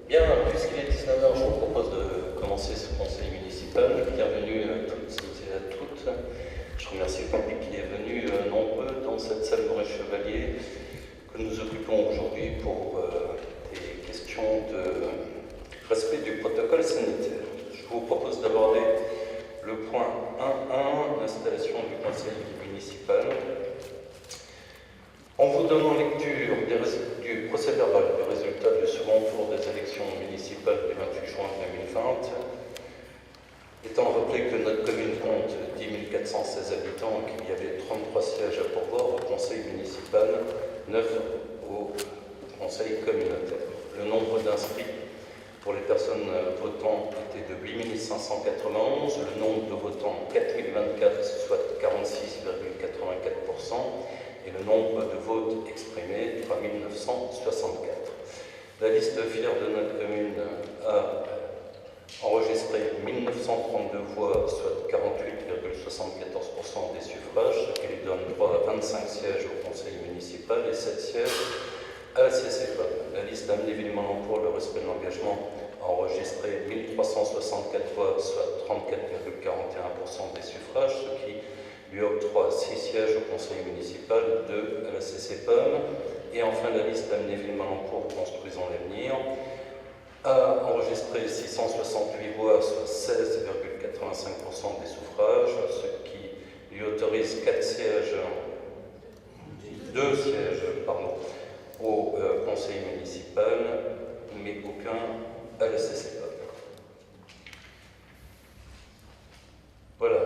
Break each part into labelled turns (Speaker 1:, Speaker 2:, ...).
Speaker 1: Bien, puisqu'il est 19 heures, je vous propose de commencer ce conseil municipal. Bienvenue à toutes et à toutes. Je remercie le public qui est venu nombreux dans cette salle Maurice-Chevalier que nous occupons aujourd'hui pour des questions de respect du protocole sanitaire. Je vous propose d'aborder le point 1.1, l'installation du conseil municipal. En vous donnant lecture du procès-verbal du résultat du second tour des élections municipales du 28 juin 2020, étant rappelé que notre commune compte 10 416 habitants et qu'il y avait 33 sièges à pourvoir au conseil municipal, 9 au conseil communautaire. Le nombre d'inscrits pour les personnes votant était de 8 591, le nombre de votants 4 024, soit 46,84%, et le nombre de votes exprimés 3 964. La liste fière de notre commune a enregistré 1932 voix, soit 48,74% des suffrages, ce qui lui donne droit à 25 sièges au conseil municipal et 7 sièges à la CCPOM. La liste Amnéville-Manon pour le respect de l'engagement a enregistré 1364 voix, soit 34,41% des suffrages, ce qui lui octroie 6 sièges au conseil municipal, 2 à la CCPOM. Et enfin, la liste Amnéville-Manon-Cour Construisons l'avenir a enregistré 668 voix, soit 16,85% des suffrages, ce qui lui autorise 2 sièges, au conseil municipal, mais aucun à la CCPOM. Voilà.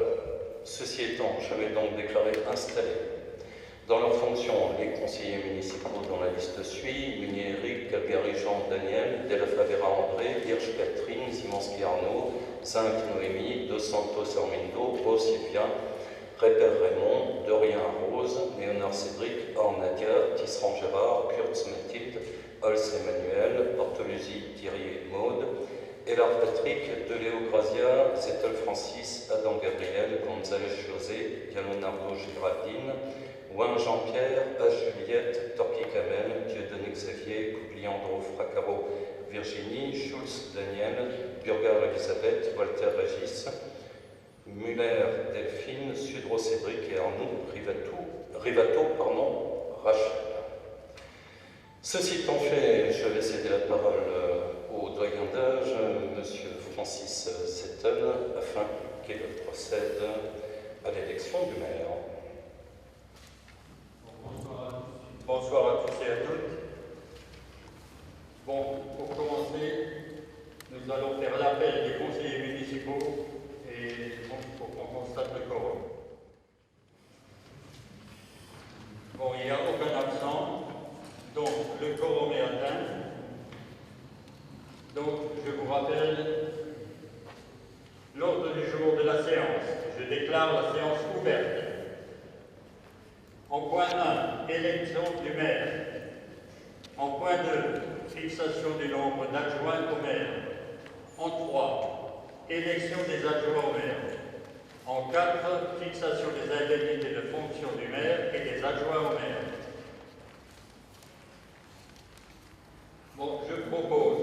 Speaker 1: Ceci étant, je vais donc déclarer installés dans leurs fonctions les conseillers municipaux dont la liste suit: Munier Eric, Calgary Jean Daniel, Della Favera André, Hirsch Catherine, Simonski Arnaud, Zinc Noémie, Dos Santos Armindo, Beau Sylvia, Reper Raymond, Dorien Rose, Léonard Cédric, Or Nadia, Tisserand Gérard, Kurtz Mathilde, Holz Emmanuel, Portolusi Thierry Maude, Élard Patrick, Deléo Grazia, Zettel Francis, Adam Gabriel, Gonzalez José, Leonardo Géraldine, Ouin Jean-Pierre, H. Juliette, Torqui Kamel, Dieudonné Xavier, Coubliandro Fracaro, Virginie, Schulz Daniel, Burgar Elisabeth, Walter Régis, Muller Delphine, Sudro Cédric et Arnaud Rivato, Rachel. Ceci étant fait, je vais céder la parole au doyen d'âge, M. Francis Settel, afin qu'il procède à l'élection du maire.
Speaker 2: Bonsoir à tous et à toutes. Bon, pour commencer, nous allons faire l'appel des conseillers municipaux et pour qu'on constate le quorum. Bon, il n'y a aucun absent, donc le quorum est atteint. Donc, je vous rappelle l'ordre du jour de la séance. Je déclare la séance ouverte. En point 1, élection du maire. En point 2, fixation du nombre d'adjoints au maire. En 3, élection des adjoints au maire. En 4, fixation des indemnités de fonction du maire et des adjoints au maire. Bon, je propose,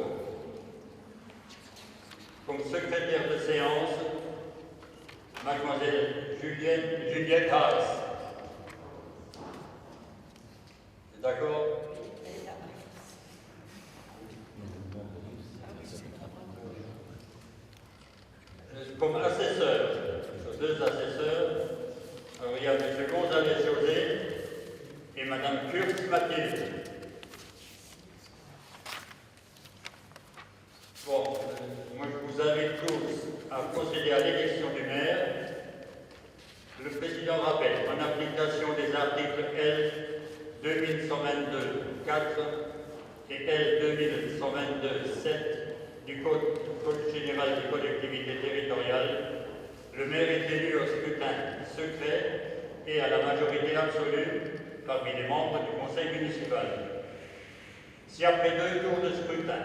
Speaker 2: comme secrétaire de séance, mademoiselle Juliette Haas. D'accord? Comme assesseur, deux assesseurs, alors il y a M. Gonzalez José et Mme Kurtz Mathilde. Bon, moi je vous invite tous à procéder à l'élection du maire. Le président rappelle, en application des articles L. 2122-4 et L. 2122-7 du Code général des collectivités territoriales, le maire est élu au scrutin secret et à la majorité absolue parmi les membres du conseil municipal. Si après 2 tours de scrutin,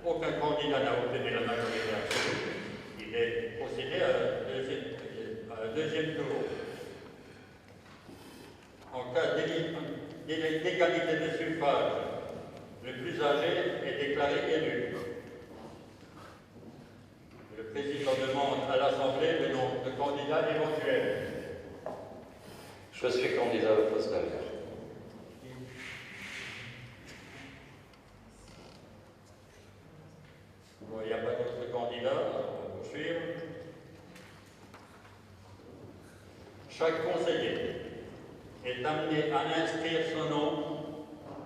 Speaker 2: aucun candidat n'a obtenu la majorité absolue, il est procédé à un deuxième tour. En cas d'égalité de suffrage, le plus âgé est déclaré élu. candidat éventuel?
Speaker 1: Je suis candidat au poste de maire.
Speaker 2: Bon, il n'y a pas d'autres candidats, on va poursuivre. Chaque conseiller est amené à inscrire son nom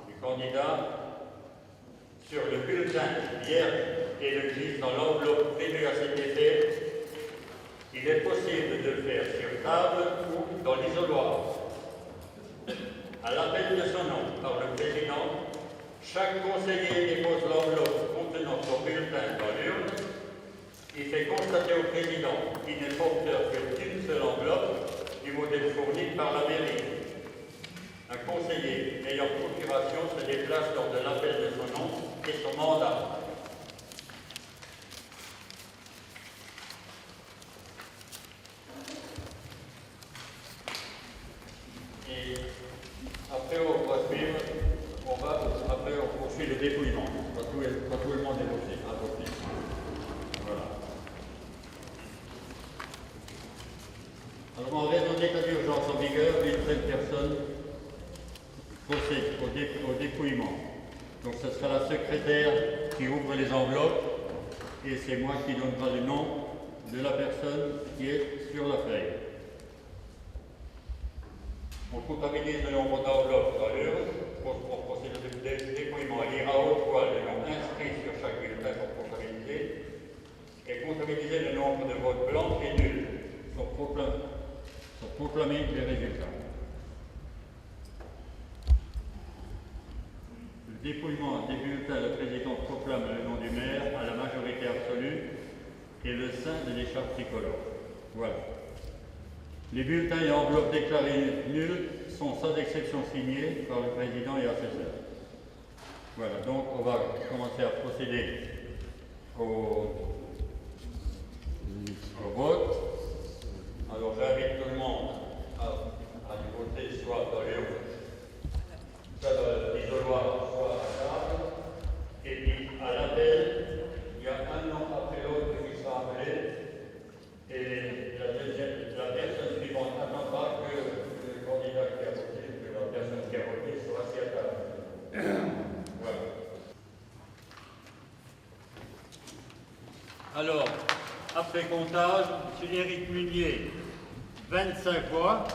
Speaker 2: du candidat sur le bulletin vierge et le glisse dans l'enveloppe prévue à cet effet. Il est possible de le faire sur table ou dans l'isoloir. À l'appel de son nom par le président, chaque conseiller dépose l'enveloppe contenant son bulletin dans l'urne. Il fait constater au président qu'il n'est porteur que d'une seule enveloppe du modèle fourni par la mairie. Un conseiller ayant procuration se déplace lors de l'appel de son nom et son mandat. Et après on va suivre, après on poursuit le dépouillement, quand tout le monde est voté. Voilà. Alors en raison de l'état d'urgence en vigueur, une seule personne procède au dépouillement. Donc ce sera la secrétaire qui ouvre les enveloppes et c'est moi qui donnera le nom de la personne qui est sur la feuille. On comptabilise le nombre d'enveloppes dans l'urne pour procéder au dépouillement. Elle ira au haute voix le nom inscrit sur chaque bulletin pour comptabiliser et comptabiliser le nombre de votes blancs et nuls pour proclamer les résultats. Le dépouillement des bulletins, le président proclame le nom du maire à la majorité absolue et le sein de l'écharpe tricolore. Voilà. Les bulletins et enveloppes déclarées nuls sont sans exception signés par le président et assesseur. Voilà, donc on va commencer à procéder au vote. Alors j'invite tout le monde à voter soit dans l'urne, soit dans l'isoloir, soit à la table. Et puis à l'appel, il y a un nom après l'autre qui sera appelé. Et la personne suivante n'attendra que le candidat qui a voté, que la personne qui a voté soit assis à table. Voilà. Alors, après comptage, M. Éric Munier, 25 voix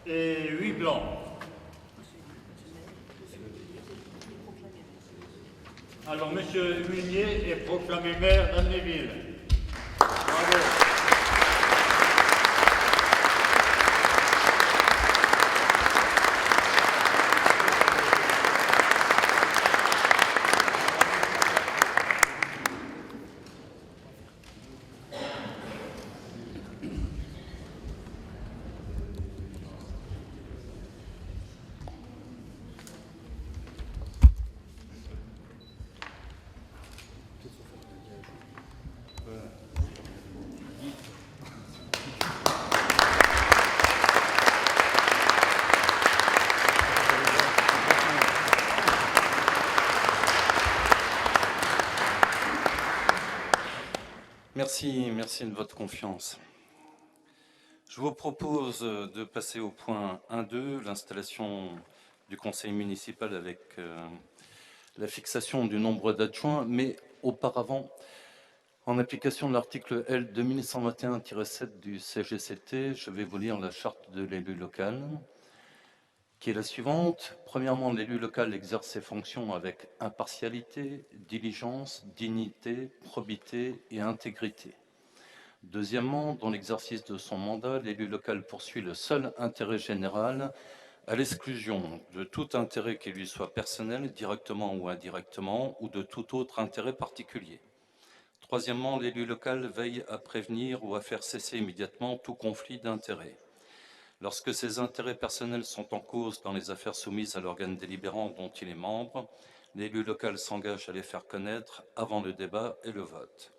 Speaker 2: et 8 blancs. Alors, M. Munier est proclamé maire d'Amnéville. Bravo.
Speaker 1: Merci de votre confiance. Je vous propose de passer au point 1.2, l'installation du conseil municipal avec la fixation du nombre d'adjoints, mais auparavant, en application de l'article L 2121-7 du CGCT, je vais vous lire la charte de l'élu local, qui est la suivante. Premièrement, l'élu local exerce ses fonctions avec impartialité, diligence, dignité, probité et intégrité. Deuxièmement, dans l'exercice de son mandat, l'élu local poursuit le seul intérêt général à l'exclusion de tout intérêt qui lui soit personnel, directement ou indirectement, ou de tout autre intérêt particulier. Troisièmement, l'élu local veille à prévenir ou à faire cesser immédiatement tout conflit d'intérêts. Lorsque ses intérêts personnels sont en cause dans les affaires soumises à l'organe délibérant dont il est membre, l'élu local s'engage à les faire connaître avant le débat et le vote.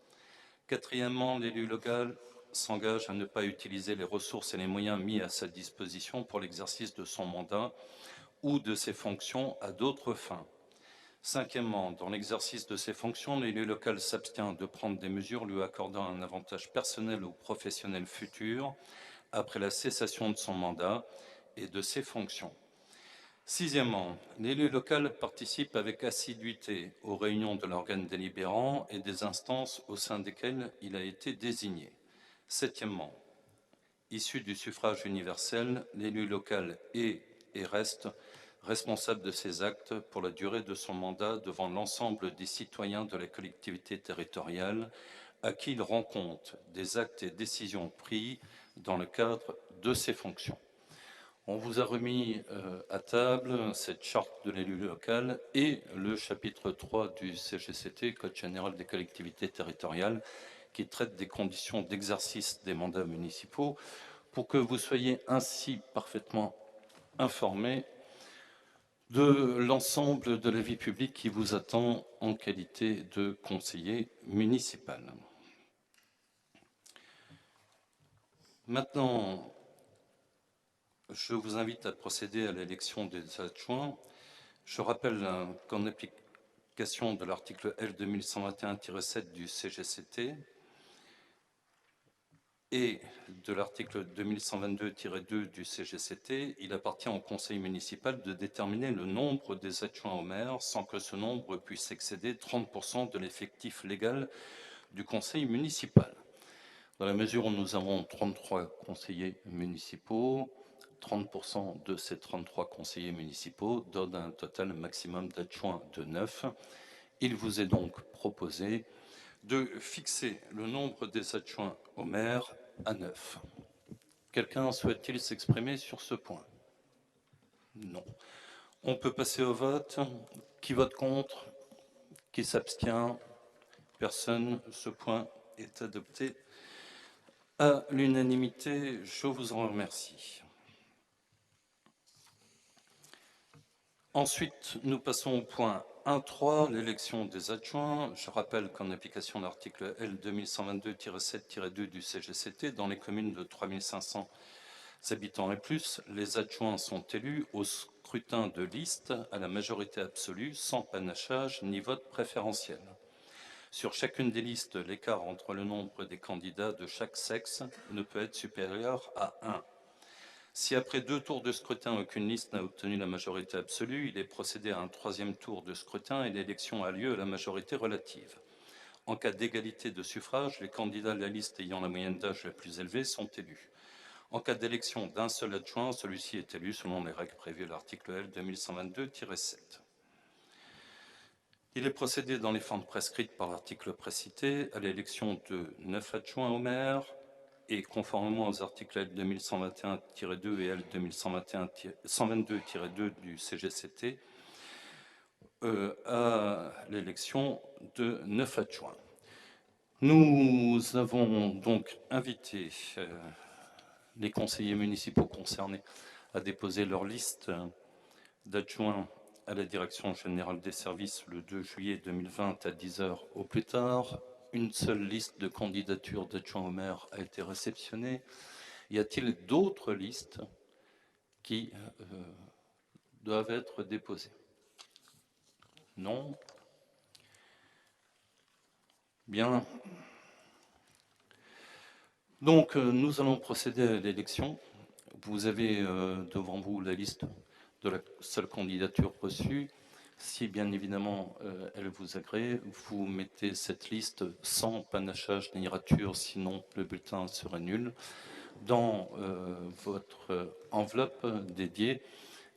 Speaker 1: Quatrièmement, l'élu local s'engage à ne pas utiliser les ressources et les moyens mis à sa disposition pour l'exercice de son mandat ou de ses fonctions à d'autres fins. Cinquièmement, dans l'exercice de ses fonctions, l'élu local s'abstient de prendre des mesures lui accordant un avantage personnel ou professionnel futur après la cessation de son mandat et de ses fonctions. Sixièmement, l'élu local participe avec assiduité aux réunions de l'organe délibérant et des instances au sein desquelles il a été désigné. Septièmement, issu du suffrage universel, l'élu local est et reste responsable de ses actes pour la durée de son mandat devant l'ensemble des citoyens de la collectivité territoriale à qui il rend compte des actes et décisions pris dans le cadre de ses fonctions. On vous a remis à table cette charte de l'élu local et le chapitre 3 du CGCT, Code général des collectivités territoriales, qui traite des conditions d'exercice des mandats municipaux, pour que vous soyez ainsi parfaitement informés de l'ensemble de la vie publique qui vous attend en qualité de conseiller municipal. Maintenant, je vous invite à procéder à l'élection des adjoints. Je rappelle qu'en application de l'article L 2121-7 du CGCT et de l'article 2122-2 du CGCT, il appartient au conseil municipal de déterminer le nombre des adjoints au maire sans que ce nombre puisse excéder 30% de l'effectif légal du conseil municipal. Dans la mesure où nous avons 33 conseillers municipaux, 30% de ces 33 conseillers municipaux donnent un total maximum d'adjoints de 9. Il vous est donc proposé de fixer le nombre des adjoints au maire à 9. Quelqu'un souhaite-t-il s'exprimer sur ce point? Non. On peut passer au vote. Qui vote contre? Qui s'abstient? Personne. Ce point est adopté à l'unanimité. Je vous en remercie. Ensuite, nous passons au point 1.3, l'élection des adjoints. Je rappelle qu'en application de l'article L 2122-7-2 du CGCT, dans les communes de 3500 habitants et plus, les adjoints sont élus au scrutin de liste à la majorité absolue, sans panachage ni vote préférentiel. Sur chacune des listes, l'écart entre le nombre des candidats de chaque sexe ne peut être supérieur à 1. Si après 2 tours de scrutin, aucune liste n'a obtenu la majorité absolue, il est procédé à un 3e tour de scrutin et l'élection a lieu à la majorité relative. En cas d'égalité de suffrage, les candidats de la liste ayant la moyenne d'âge la plus élevée sont élus. En cas d'élection d'un seul adjoint, celui-ci est élu selon les règles prévues à l'article L 2122-7. Il est procédé dans les formes prescrites par l'article précité à l'élection de 9 adjoints au maire, et conformément aux articles L 2121-2 et L 2122-2 du CGCT, à l'élection de 9 adjoints. Nous avons donc invité les conseillers municipaux concernés à déposer leur liste d'adjoints à la Direction générale des services le 2 juillet 2020 à 10h au plus tard. Une seule liste de candidatures d'adjoints au maire a été réceptionnée. Y a-t-il d'autres listes qui doivent être déposées? Non. Bien. Donc, nous allons procéder à l'élection. Vous avez devant vous la liste de la seule candidature reçue. Si bien évidemment elle vous agrée, vous mettez cette liste sans panachage ni rature, sinon le bulletin serait nul, dans votre enveloppe dédiée.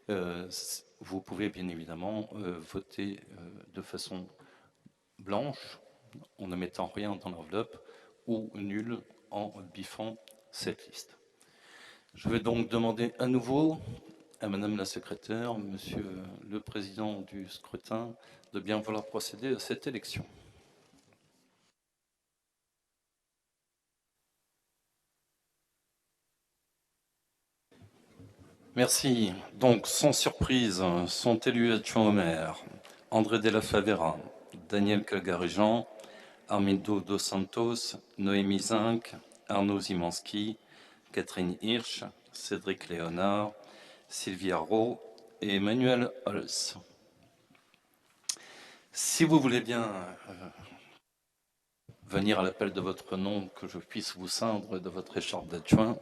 Speaker 1: Vous pouvez bien évidemment voter de façon blanche en ne mettant rien dans l'enveloppe ou nul en biffant cette liste. Je vais donc demander à nouveau à Madame la secrétaire, Monsieur le président du scrutin, de bien vouloir procéder à cette élection. Merci. Donc, sans surprise, sont élus adjoints au maire André Della Favera, Daniel Calgarijan, Armindo dos Santos, Noémie Zinc, Arnaud Zimanski, Catherine Hirsch, Cédric Léonard, Sylvia Rowe et Emmanuel Holz. Si vous voulez bien venir à l'appel de votre nom, que je puisse vous ceindre de votre écharpe d'adjoint.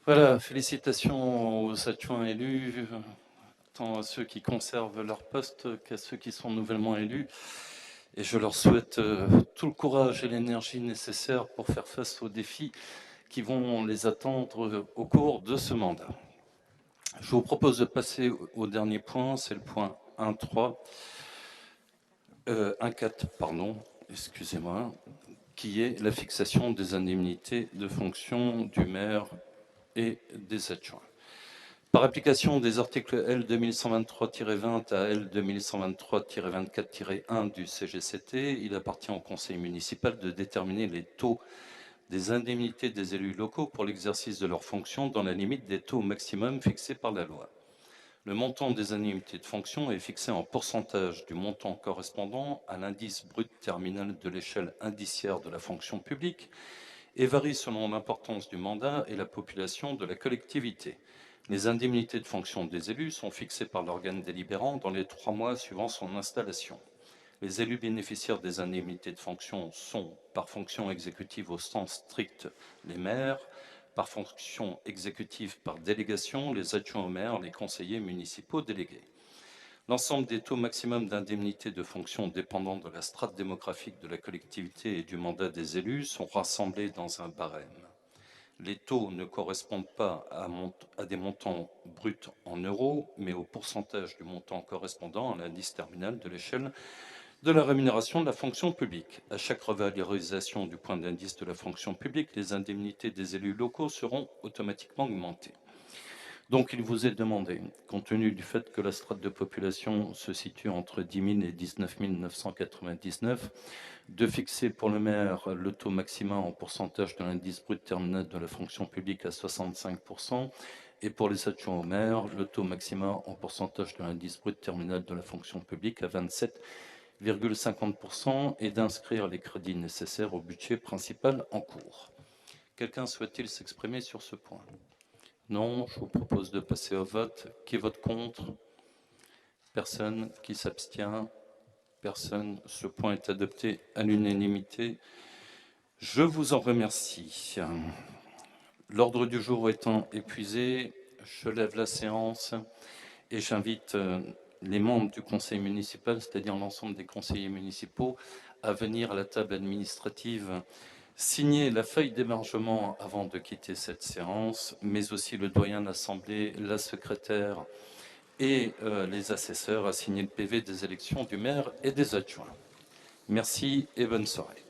Speaker 1: Voilà, félicitations aux adjoints élus, tant à ceux qui conservent leur poste qu'à ceux qui sont nouvellement élus. Et je leur souhaite tout le courage et l'énergie nécessaires pour faire face aux défis qui vont les attendre au cours de ce mandat. Je vous propose de passer au dernier point, c'est le point 1.3, 1.4, pardon, excusez-moi, qui est la fixation des indemnités de fonction du maire et des adjoints. Par application des articles L 2123-20 à L 2123-24-1 du CGCT, il appartient au conseil municipal de déterminer les taux des indemnités des élus locaux pour l'exercice de leurs fonctions dans la limite des taux maximums fixés par la loi. Le montant des indemnités de fonction est fixé en pourcentage du montant correspondant à l'indice brut terminal de l'échelle indiciaire de la fonction publique et varie selon l'importance du mandat et la population de la collectivité. Les indemnités de fonction des élus sont fixées par l'organe délibérant dans les 3 mois suivant son installation. Les élus bénéficiaires des indemnités de fonction sont, par fonction exécutive au sens strict, les maires, par fonction exécutive par délégation, les adjoints au maire, les conseillers municipaux délégués. L'ensemble des taux maximums d'indemnité de fonction dépendant de la strate démographique de la collectivité et du mandat des élus sont rassemblés dans un barème. Les taux ne correspondent pas à des montants bruts en euros, mais au pourcentage du montant correspondant à l'indice terminal de l'échelle de la rémunération de la fonction publique. À chaque revalorisation du point d'indice de la fonction publique, les indemnités des élus locaux seront automatiquement augmentées. Donc il vous est demandé, compte tenu du fait que la strate de population se situe entre 10 000 et 19 999, de fixer pour le maire le taux maximum en pourcentage de l'indice brut terminal de la fonction publique à 65%, et pour les adjoints au maire, le taux maximum en pourcentage de l'indice brut terminal de la fonction publique à 27,50%, et d'inscrire les crédits nécessaires au budget principal en cours. Quelqu'un souhaite-t-il s'exprimer sur ce point ? Non, je vous propose de passer au vote. Qui vote contre? Personne. Qui s'abstient? Personne. Ce point est adopté à l'unanimité. Je vous en remercie. L'ordre du jour étant épuisé, je lève la séance et j'invite les membres du conseil municipal, c'est-à-dire l'ensemble des conseillers municipaux, à venir à la table administrative signer la feuille d'émargement avant de quitter cette séance, mais aussi le doyen d'assemblée, la secrétaire et les assesseurs à signer le PV des élections du maire et des adjoints. Merci et bonne soirée.